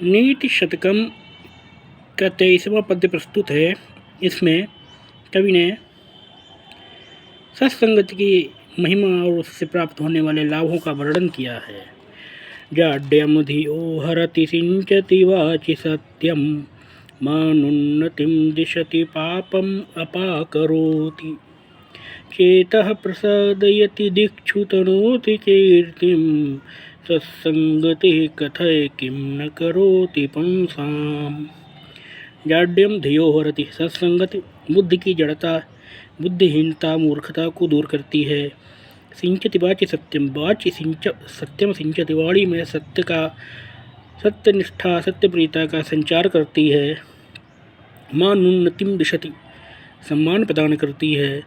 नीति शतकम का 23वां पद्य प्रस्तुत है। इसमें कवि ने सत्संगति की महिमा और उससे प्राप्त होने वाले लाभों का वर्णन किया है। जाड्यम धियो हरति सिंचति वाचि सत्यम मानुन्नतिम दिशति पापम अपाकरोति चेतः प्रसादयति दिक्षु तनोति कीर्तिम सत्संगति कथय किम न करोति पंसाम। जाड्यम धियो हरति, सत्संगति बुद्धि की जड़ता, बुद्धिहीनता, मूर्खता को दूर करती है। सिंचति वाचि सत्यम, वाचि सत्यम सिंचति, वाणी में सत्य का, सत्यनिष्ठा, सत्यप्रियता का संचार करती है। मानुन्नतिम दिशति, सम्मान प्रदान करती है।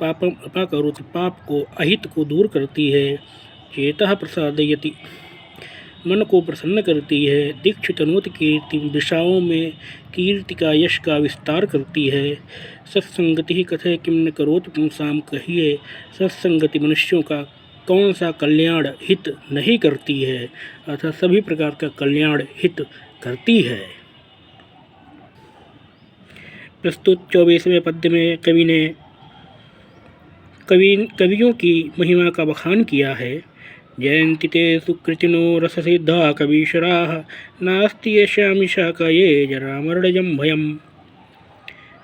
पापम अपाकरोति, पाप को, अहित को दूर करती है। चेतः प्रसादयति, मन को प्रसन्न करती है। दीक्षु तनोति कीर्ति, दिशाओं में कीर्ति का, यश का विस्तार करती है। सत्संगति ही कथय किम न करोति पुंसाम, कहिए सत्संगति मनुष्यों का कौन सा कल्याण हित नहीं करती है, अर्थात सभी प्रकार का कल्याण हित करती है। प्रस्तुत 24वें पद्य में कवि ने कवियों की महिमा का बखान किया है। जयन्ति ते सुकृतिनो रससिद्धा कवीश्वराः नास्ति येषामिषा कये जरामरणजं भयम्।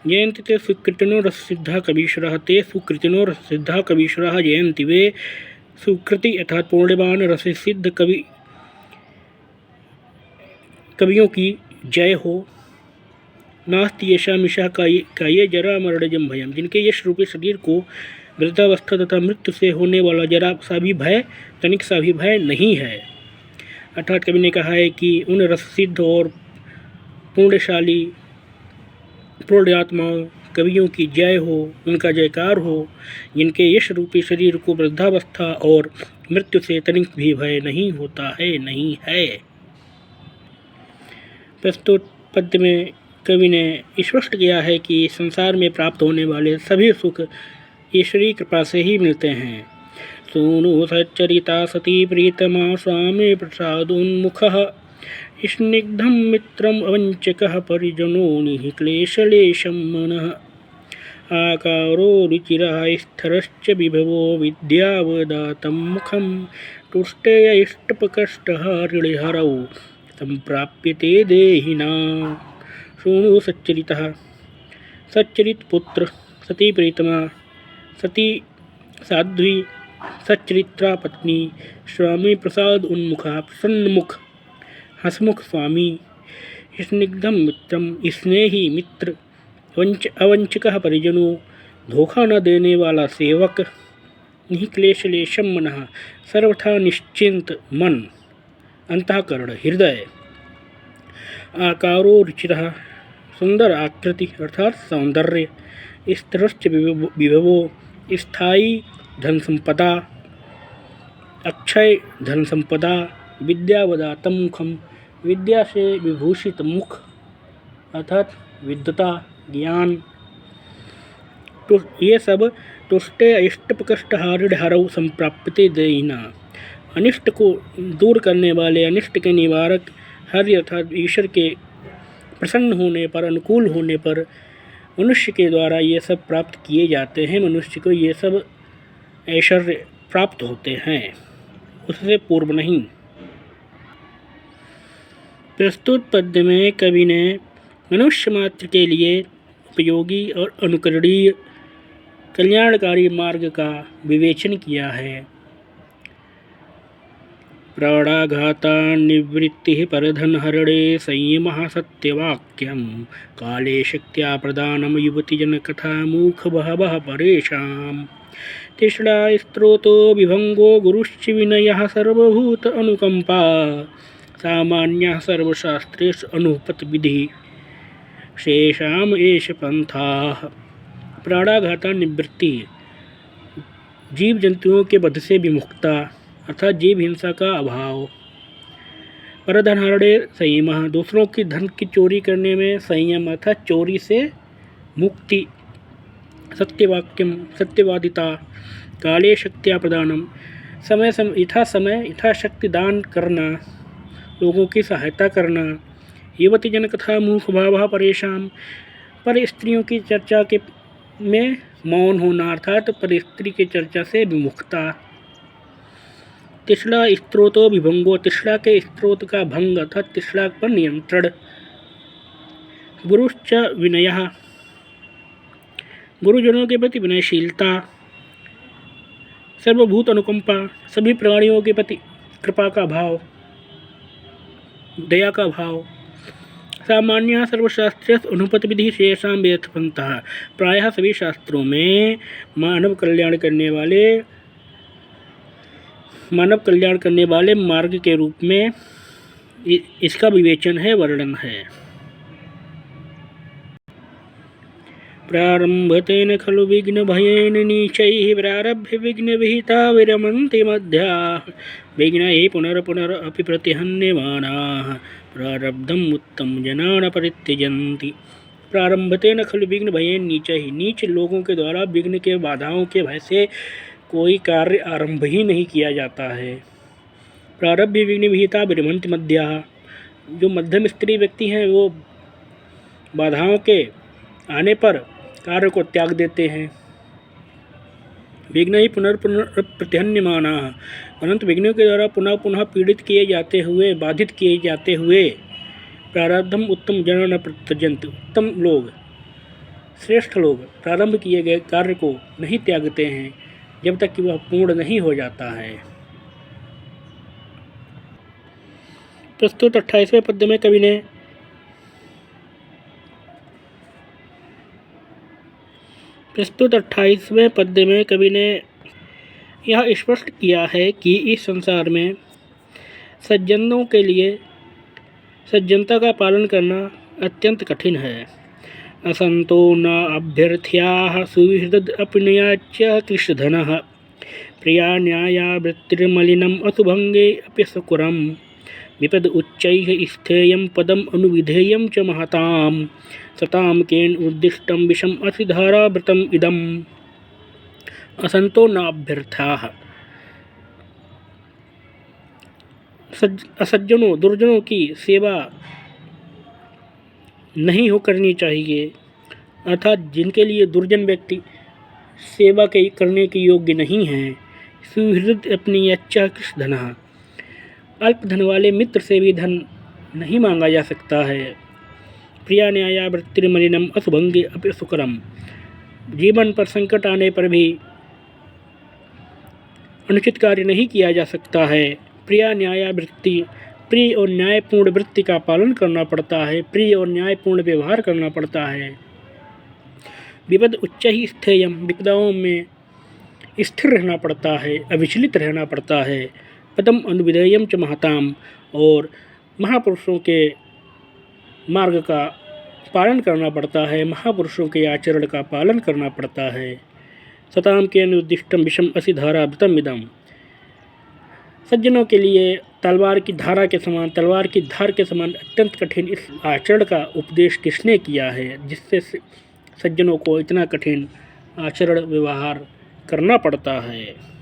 जयन्ति ते सुकृतिनो रससिद्धा कवीश्वराः, ते सुकृतिनो रससिद्धा कवीश्वराः जयन्ति, वे सुकृति अर्थात पूर्णवान रससिद्ध कवियों की जय हो। नास्ति येषामिषा कये जरामरणजं भयम्, जिनके यश रूपी शरीर को वृद्धावस्था तथा मृत्यु से होने वाला जरा सा भी भय, तनिक सा भी भय नहीं है। अर्थात कवि ने कहा है कि उन रससिद्ध और पूर्णशाली पूर्णात्माओं कवियों की जय हो, उनका जयकार हो, जिनके यश रूपी शरीर को वृद्धावस्था और मृत्यु से तनिक भी भय नहीं होता है, नहीं है। प्रस्तुत पद्य में कवि ने स्पष्ट किया है कि संसार में प्राप्त होने वाले सभी सुख ईश्वरीय कृपा से ही मिलते हैं। सूनु सच्चरिता सती प्रीतमा स्वामी प्रसादोन्मुखः स्निग्धं मित्रम् अवञ्चकः परिजनो निःक्लेशलेशं मनः आकारो रुचिरः स्थिरश्च विभवो विद्यावदातं मुखं तुष्टेय इष्टपकष्टः हृदिहरौ सम्प्राप्यते देहिनां। सूनु सच्चरितः, सच्चरित पुत्र, सती प्रीतमा, सती साध्वी, सच्चरित्रा पत्नी, स्वामी प्रसाद उन्मुखा, प्रसन्नमुख हसमुख स्वामी, स्निग्धम मित्रम, स्नेही मित्र, अवंचकः परिजनों, धोखा न देने वाला सेवक, निःक्लेशलेशम मनः, सर्वथा निश्चिंत मन, अंतःकरण हृदय, आकारो रुचिरः, सुंदर आकृति अर्थात सौंदर्य, स्थिरश्च विभवो, स्थायी धन संपदा, अक्षय धन संपदा, विद्यावदातम मुखम, विद्या से विभूषित मुख अर्थात विद्वता, ज्ञान, तो ये सब तुष्टे इष्टपकष्ट हरौ संप्राप्यते देहिना, अनिष्ट को दूर करने वाले, अनिष्ट के निवारक हरि अर्थात ईश्वर के प्रसन्न होने पर, अनुकूल होने पर मनुष्य के द्वारा ये सब प्राप्त किए जाते हैं। मनुष्य को ये सब ऐश्वर्य प्राप्त होते हैं, उससे पूर्व नहीं। प्रस्तुत पद्य में कवि ने मनुष्य मात्र के लिए उपयोगी और अनुकरणीय कल्याणकारी मार्ग का विवेचन किया है। प्राणाघाता निवृत्ति परधनहरणे संयमः सत्यवाक्यम काले शक्त्या प्रदानम युवती जनकथा मूख बहवः परेशाम। तृष्णा स्त्रोतो विभंगो गुरुश्च विनयः सर्वभूत अनुकंपा सामान्यः सर्वशास्त्रेषु अनुपत विधि शेषाम एष पंथाः। प्राणाघाता निवृत्ति, जीव जंतुओं के वध से विमुक्ता अर्थात जीव हिंसा का अभाव। परधनहरणे संयम, दूसरों की धन की चोरी करने में संयम अर्थात चोरी से मुक्ति। सत्यवाक्यम, सत्यवादिता। काले शक्त्या प्रदानम, समय यथाशक्ति दान करना, लोगों की सहायता करना। युवती जन कथा मूख भाव परेशान। पर स्त्रियों की चर्चा के में मौन होना अर्थात पर स्त्री की चर्चा से विमुखता। तिसड़ा स्त्रोतो विभंगो, तिसड़ा के स्त्रोत का भंग अर्थात तिसड़ा पर नियंत्रण। गुरुश्च विनयः, गुरुजनों के प्रति विनयशीलता। सर्वभूत अनुकंपा, सभी प्राणियों के प्रति कृपा का भाव, दया का भाव। सामान्य सर्वशास्त्रीय अनुपत विधि शेषां व्यर्थपंथः, प्रायः सभी शास्त्रों में मानव कल्याण करने वाले मार्ग के रूप में इसका विवेचन है, वर्णन है। प्रारंभतेन खलु विघ्न भयेन नीचैः, प्रारभ्य विघ्न विहिता विरमन्ति मध्याः, विघ्नैः पुनर्पुनर अपि प्रतिहन्यमानाः, प्रारब्धम् उत्तम जनान परित्यजन्ति। प्रारंभतेन खलु विघ्न भयेन नीचैः, नीच लोगों के द्वारा विघ्न के बाधाओं के भय से कोई कार्य आरंभ ही नहीं किया जाता है। प्रारब्ध विघ्न विहिता विरमन्ति मध्याः, जो मध्यम स्त्री व्यक्ति हैं वो बाधाओं के आने पर कार्य को त्याग देते हैं। विघ्न ही पुनर्पुनः प्रतिहन्यमानाः, परंतु विघ्नों के द्वारा पुनः पुनः पीड़ित किए जाते हुए, बाधित किए जाते हुए, प्रारब्धम उत्तम जन न प्रत्यजन्ति, उत्तम लोग, श्रेष्ठ लोग प्रारंभ किए गए कार्य को नहीं त्यागते हैं जब तक कि वह पूर्ण नहीं हो जाता है। प्रस्तुत 28वें पद्य में कवि ने यह स्पष्ट किया है कि इस संसार में सज्जनों के लिए सज्जनता का पालन करना अत्यंत कठिन है। असंतो न अभ्यर्थ्याः सुहृद अपनयाच कृष्णधनः, प्रिया न्याया वृत्तिर्मलिनम् असुभंगे अपि सुकुरम्, विपद उच्चैः स्थेयं पदम् अनुविधेयं च महताम्, सतां केन उद्दिष्टं विषम असिधाराव्रतम् इदम्। असंतो न अभ्यर्थ्याः, असज्जनों दुर्जनों की सेवा नहीं हो करनी चाहिए, अर्थात जिनके लिए दुर्जन व्यक्ति सेवा के करने के योग्य नहीं हैं। सुहृद अपनी अच्छा कृष्णधनः, अल्प धन वाले मित्र से भी धन नहीं मांगा जा सकता है। प्रिया न्याया वृत्तिर्मलिनम असुभंगे अपि सुकरम, जीवन पर संकट आने पर भी अनुचित कार्य नहीं किया जा सकता है। प्रिया न्याया वृत्ति, प्रिय और न्यायपूर्ण वृत्ति का पालन करना पड़ता है, प्रिय और न्यायपूर्ण व्यवहार करना पड़ता है। विपद उच्च ही स्थेयम, विपदाओं में स्थिर रहना पड़ता है, अविचलित रहना पड़ता है। पदम अनुविधेयम च महताम, और महापुरुषों के मार्ग का पालन करना पड़ता है, महापुरुषों के आचरण का पालन करना पड़ता है। सताम के अनुद्दिष्टम विषम असि धाराव्रतम इदम, सज्जनों के लिए तलवार की धार के समान अत्यंत कठिन इस आचरण का उपदेश किसने किया है, जिससे सज्जनों को इतना कठिन आचरण व्यवहार करना पड़ता है।